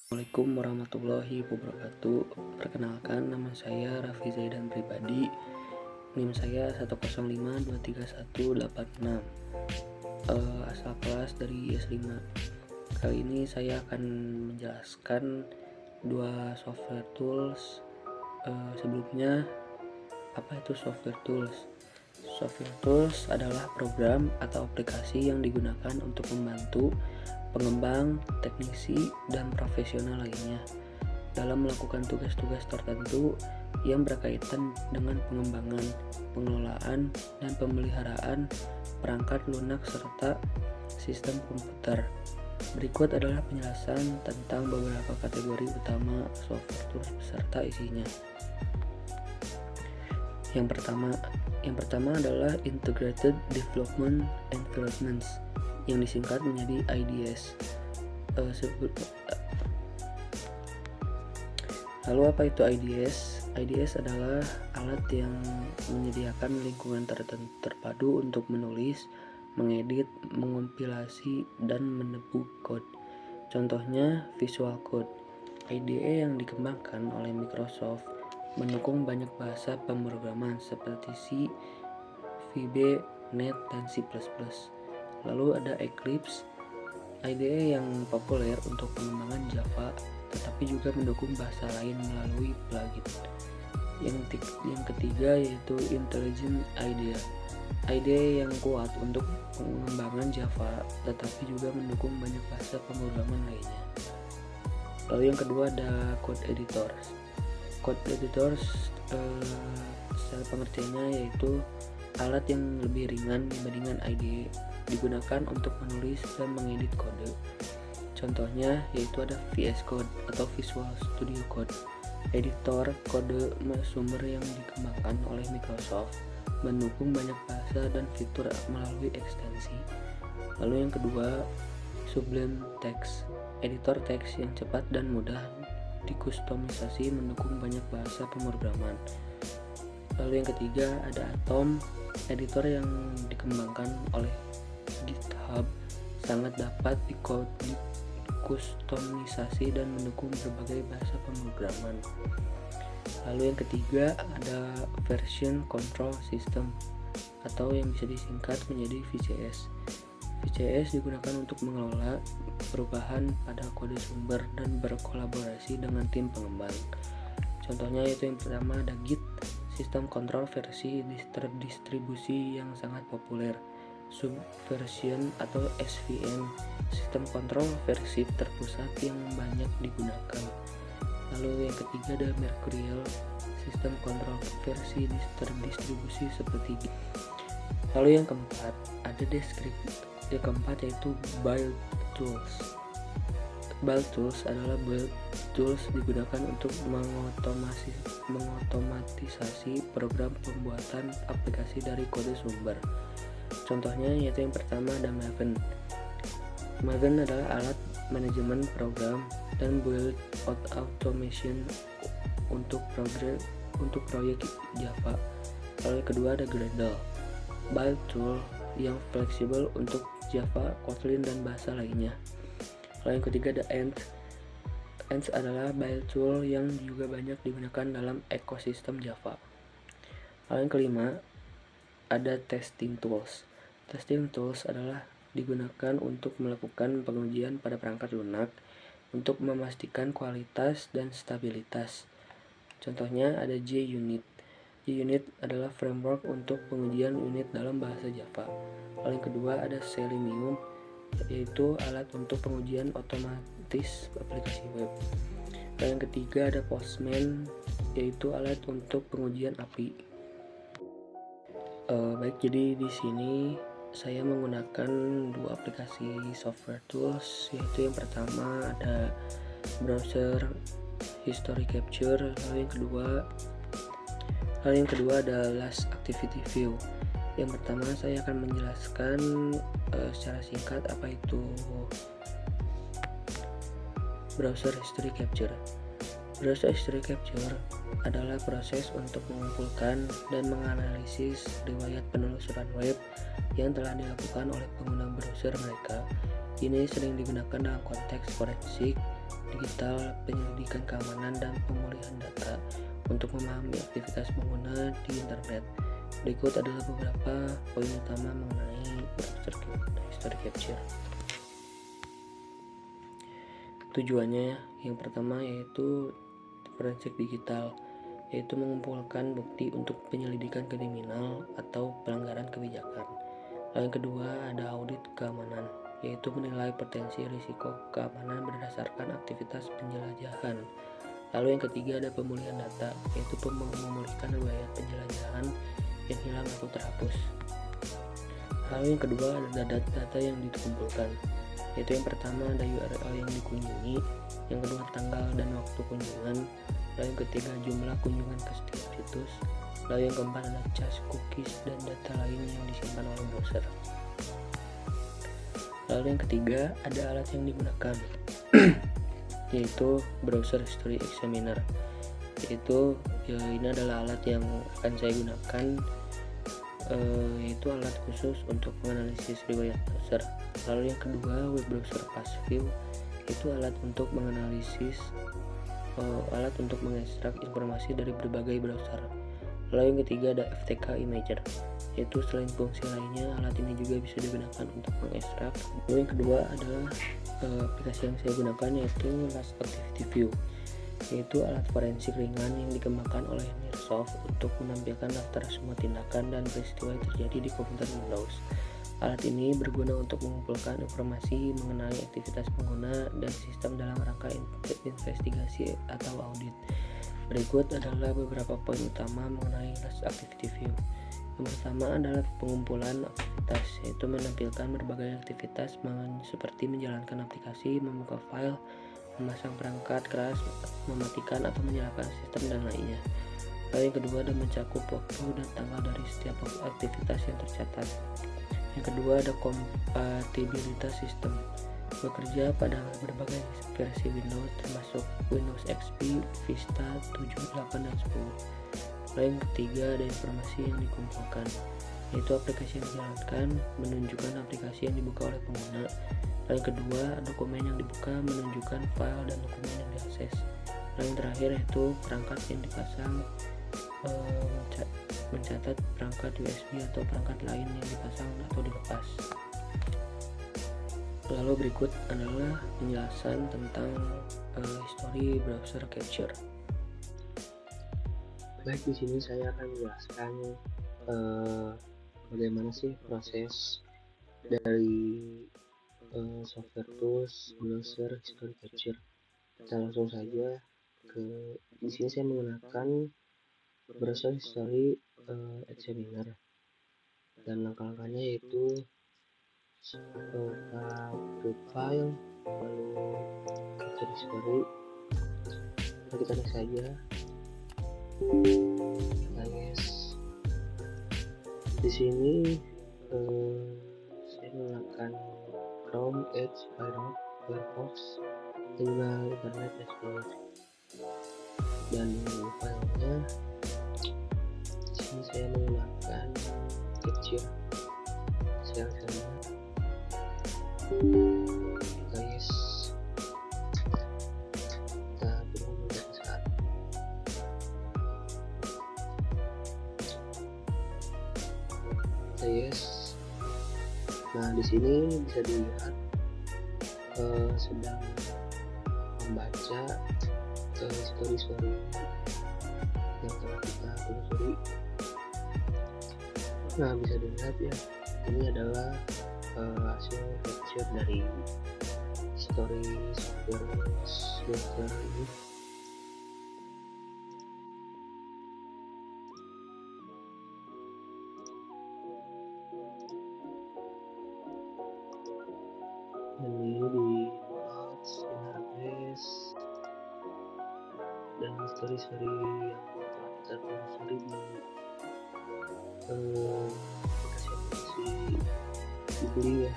Assalamualaikum warahmatullahi wabarakatuh. Perkenalkan, nama saya Raffi Zaidan pribadi. NIM saya 105231866. Asal kelas dari S5. Kali ini saya akan menjelaskan dua software tools. Sebelumnya, apa itu software tools? Software tools adalah program atau aplikasi yang digunakan untuk membantu pengembang, teknisi, dan profesional lainnya dalam melakukan tugas-tugas tertentu yang berkaitan dengan pengembangan, pengelolaan, dan pemeliharaan perangkat lunak serta sistem komputer. Berikut adalah penjelasan tentang beberapa kategori utama software tools beserta isinya. Yang pertama adalah Integrated Development Environments, yang disingkat menjadi IDS. Lalu apa itu IDS? IDS adalah alat yang menyediakan lingkungan terpadu untuk menulis, mengedit, mengompilasi, dan menebuk kode. Contohnya Visual Code. IDE yang dikembangkan oleh Microsoft mendukung banyak bahasa pemrograman seperti C, VB, .NET, dan C++. Lalu ada Eclipse, IDE yang populer untuk pengembangan Java, tetapi juga mendukung bahasa lain melalui plugin. Yang ketiga yaitu Intelligent IDEA, IDE yang kuat untuk pengembangan Java, tetapi juga mendukung banyak bahasa pemrograman lainnya. Lalu yang kedua ada Code Editors. Code Editors secara pengertiannya yaitu alat yang lebih ringan dibandingkan IDE, digunakan untuk menulis dan mengedit kode. Contohnya yaitu ada VS Code atau Visual Studio Code, editor kode sumber yang dikembangkan oleh Microsoft, mendukung banyak bahasa dan fitur melalui ekstensi. Lalu yang kedua, Sublime Text, editor teks yang cepat dan mudah dikustomisasi, mendukung banyak bahasa pemrograman. Lalu yang ketiga ada Atom, editor yang dikembangkan oleh GitHub, sangat dapat dikustomisasi dan mendukung berbagai bahasa pemrograman. Lalu yang ketiga ada Version Control System atau yang bisa disingkat menjadi VCS. VCS digunakan untuk mengelola perubahan pada kode sumber dan berkolaborasi dengan tim pengembang. Contohnya yaitu yang pertama ada Git, sistem kontrol versi terdistribusi yang sangat populer. Subversion atau SVN, sistem kontrol versi terpusat yang banyak digunakan. Lalu yang ketiga ada Mercurial, sistem kontrol versi terdistribusi seperti Git. Lalu yang keempat ada yang keempat yaitu Build Tools. Build Tools adalah build tools digunakan untuk mengotomatisasi program pembuatan aplikasi dari kode sumber. Contohnya yaitu yang pertama ada Maven. Maven adalah alat manajemen program dan build automation untuk proyek Java. Lalu yang kedua ada Gradle, build tool yang fleksibel untuk Java, Kotlin, dan bahasa lainnya. Lalu yang ketiga ada Ant. Ant adalah build tool yang juga banyak digunakan dalam ekosistem Java. Lalu yang kelima ada Testing Tools. Testing Tools adalah digunakan untuk melakukan pengujian pada perangkat lunak untuk memastikan kualitas dan stabilitas. Contohnya ada JUnit. JUnit adalah framework untuk pengujian unit dalam bahasa Java. Lalu yang kedua ada Selenium, yaitu alat untuk pengujian otomatis aplikasi web. Lalu yang ketiga ada Postman, yaitu alat untuk pengujian API. Baik, jadi di sini saya menggunakan dua aplikasi software tools, yaitu yang pertama ada browser history capture, lalu yang kedua ada last activity view. Yang pertama saya akan menjelaskan secara singkat apa itu browser history capture. Browser history capture adalah proses untuk mengumpulkan dan menganalisis riwayat penelusuran web yang telah dilakukan oleh pengguna browser mereka. Ini sering digunakan dalam konteks forensik, digital, penyelidikan keamanan, dan pemulihan data untuk memahami aktivitas pengguna di internet. Berikut adalah beberapa poin utama mengenai browser history capture. Tujuannya yang pertama yaitu forensik digital, yaitu mengumpulkan bukti untuk penyelidikan kriminal atau pelanggaran kebijakan. Lalu yang kedua ada audit keamanan, yaitu menilai potensi risiko keamanan berdasarkan aktivitas penjelajahan. Lalu yang ketiga ada pemulihan data, yaitu memulihkan riwayat penjelajahan yang hilang atau terhapus. Lalu yang kedua ada data yang dikumpulkan, yaitu yang pertama ada URL yang dikunjungi, yang kedua tanggal dan waktu kunjungan, lalu yang ketiga jumlah kunjungan ke setiap situs, lalu yang keempat ada cache, cookies, dan data lain yang disimpan oleh browser. Lalu yang ketiga ada alat yang digunakan yaitu browser history examiner, yaitu ini adalah alat yang akan saya gunakan, yaitu alat khusus untuk menganalisis riwayat browser. Lalu yang kedua web browser pass view, itu alat untuk menganalisis alat untuk mengekstrak informasi dari berbagai browser. Lalu yang ketiga ada FTK Imager, yaitu selain fungsi lainnya alat ini juga bisa digunakan untuk mengekstrak. Lalu yang kedua adalah aplikasi yang saya gunakan yaitu Last Activity View, yaitu alat forensik ringan yang dikembangkan oleh Nearsoft untuk menampilkan daftar semua tindakan dan peristiwa yang terjadi di komputer Windows. Alat ini berguna untuk mengumpulkan informasi mengenai aktivitas pengguna dan sistem dalam rangka investigasi atau audit. Berikut adalah beberapa poin utama mengenai Last Activity View. Yang pertama adalah pengumpulan aktivitas, yaitu menampilkan berbagai aktivitas seperti menjalankan aplikasi, membuka file, memasang perangkat keras, mematikan atau menyalakan sistem, dan lainnya. Lalu yang kedua ada mencakup waktu dan tanggal dari setiap aktivitas yang tercatat. Yang kedua ada kompatibilitas sistem, bekerja pada berbagai versi Windows termasuk Windows XP, Vista, 7, 8, dan 10. Lalu yang ketiga ada informasi yang dikumpulkan, yaitu aplikasi yang dijalankan, menunjukkan aplikasi yang dibuka oleh pengguna. Lalu yang kedua dokumen yang dibuka, menunjukkan file dan dokumen yang diakses. Lalu yang terakhir yaitu perangkat yang dipasang, mencatat perangkat USB atau perangkat lain yang dipasang atau dilepas. Lalu berikut adalah penjelasan tentang history browser capture. Baik, di sini saya akan menjelaskan bagaimana sih proses dari software tools browser history capture. Kita langsung saja di sini saya menggunakan browser history examiner, dan langkah-langkahnya yaitu upload file, lalu capture history. Kita next saja. Yes. Di sini saya menggunakan Chrome, Edge, Firefox, dan Internet Explorer. Dan filenya di sini saya menggunakan capture shell saja. Guys, kita tunggu beberapa saat. Yes. Nah, di sini bisa dilihat sedang membaca story yang telah kita telusuri. Nah, bisa dilihat ya, ini adalah hasil capture dari history software ini. Ini di notes, inner place, dan story yang telah kita telusuri di aplikasi Google ya.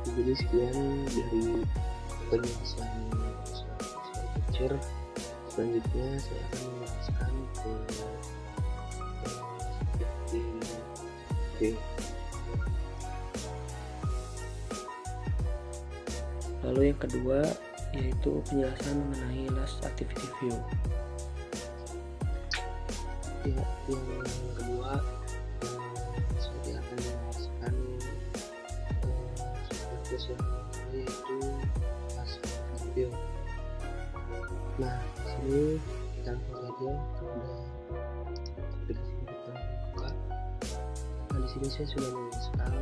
Jadi sekian dari penjelasan soal capture. Selanjutnya saya akan menjelaskan ke Lalu yang kedua yaitu penjelasan mengenai last activity view. Ya, yang kedua saya akan menjelaskan fokus yang yaitu last activity view. Nah, di sini kita langsung saja kepada aplikasi yang kita buka. Nah, di sini saya sudah menginstal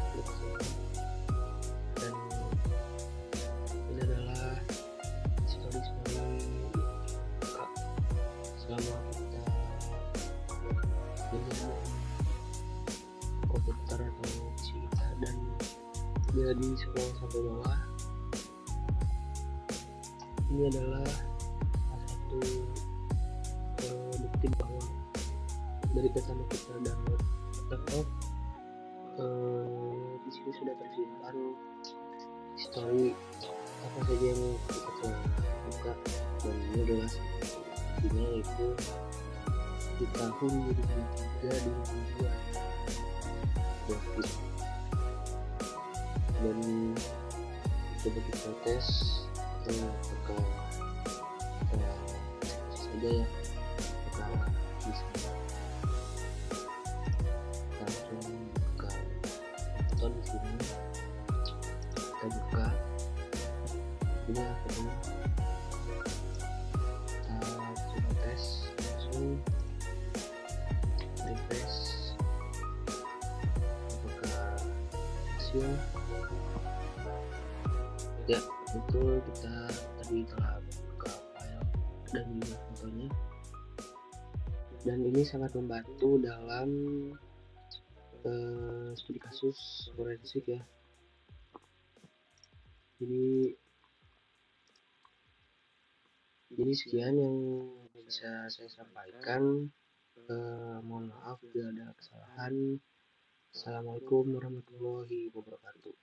aplikasi ini, dan ini adalah story buka selama kita menjadi komputer atau PC kita, dan jadi scroll sampai bawah. Ini adalah salah satu bukti bahwa dari pertama kita download laptop, di sini sudah tersimpan history apa saja yang kita telah buka, dan ini adalah satunya yaitu di tahun 2003 2002 dan coba kita tes apakah kita saja ya apakah bisa. Kita langsung buka nonton di sini, kita buka ini akhirnya kita coba tes langsung refresh apakah hasil. Ya, itu kita tadi telah buka file dan juga fotonya, dan ini sangat membantu dalam studi kasus forensik ya. Jadi sekian yang bisa saya sampaikan. Mohon maaf bila ada kesalahan. Assalamualaikum warahmatullahi wabarakatuh.